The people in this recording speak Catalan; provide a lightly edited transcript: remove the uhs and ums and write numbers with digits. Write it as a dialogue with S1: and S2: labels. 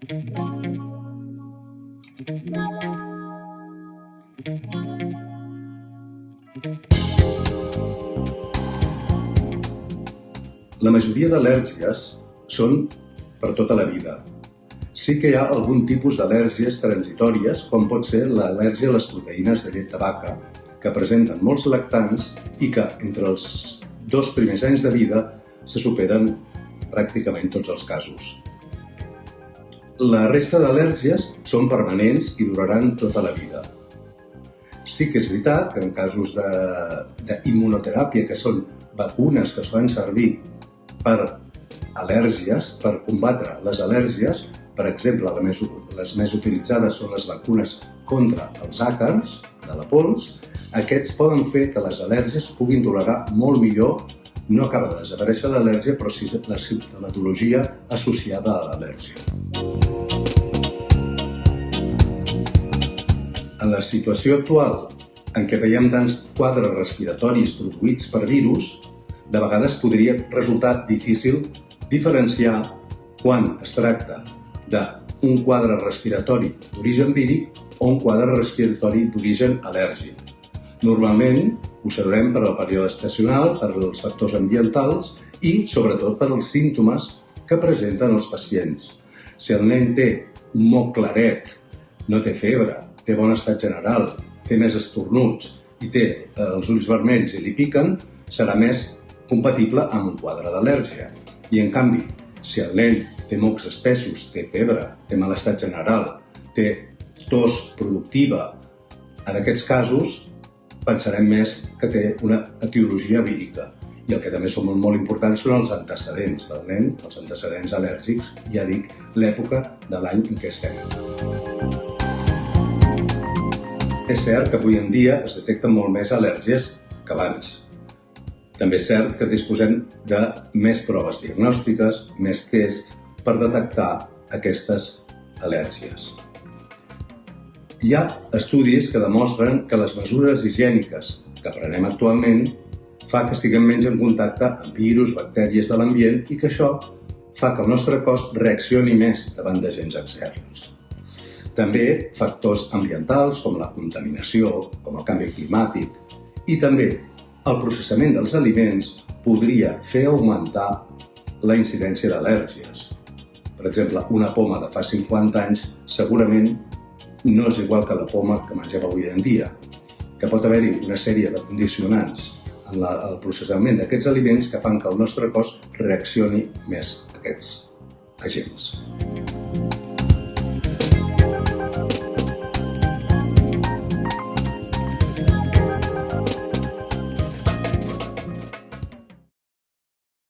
S1: La majoria d'al·lèrgies són per tota la vida. Sí que hi ha algun tipus d'al·lèrgies transitòries, com pot ser l'al·lèrgia a les proteïnes de llet de vaca, que presenten molts lactants i que entre els 2 primers anys de vida se superen pràcticament tots els casos. La resta d'al·lèrgies són permanents i duraran tota la vida. Sí que és veritat que en casos d'immunoteràpia, que són vacunes que es fan servir per al·lèrgies, per combatre les al·lèrgies, per exemple, les més utilitzades són les vacunes contra els àcars de la pols. Aquests poden fer que les al·lèrgies puguin tolerar molt millor. No acaba de desaparèixer l'al·lèrgia, però sí la simptomatologia associada a l'al·lèrgia. En la situació actual, en què veiem tants quadres respiratoris produïts per virus, de vegades podria resultar difícil diferenciar quan es tracta d'un quadre respiratori d'origen víric o un quadre respiratori d'origen al·lèrgic. Normalment ho sabrem per al període estacional, per als factors ambientals i, sobretot, per als símptomes que presenten els pacients. Si el nen té un moc claret, no té febre, té bon estat general, té més estornuts i té els ulls vermells i li piquen, serà més compatible amb un quadre d'al·lèrgia. I, en canvi, si el nen té mocs espessos, té febre, té mal estat general, té tos productiva, en aquests casos pensarem més que té una etiologia vírica. I el que també són molt importants són els antecedents del nen, els antecedents al·lèrgics, ja dic, l'època de l'any en què estem. És cert que avui en dia es detecten molt més al·lèrgies que abans. També és cert que disposem de més proves diagnòstiques, més tests per detectar aquestes al·lèrgies. Hi ha estudis que demostren que les mesures higièniques que prenem actualment fa que estiguem menys en contacte amb virus, bactèries de l'ambient i que això fa que el nostre cos reaccioni més davant d'agents externs. També factors ambientals com la contaminació, com el canvi climàtic i també el processament dels aliments podria fer augmentar la incidència d'al·lèrgies. Per exemple, una poma de fa 50 anys segurament no és igual que la poma que mengem avui en dia, que pot haver-hi una sèrie de condicionants en el processament d'aquests aliments que fan que el nostre cos reaccioni més a aquests agents.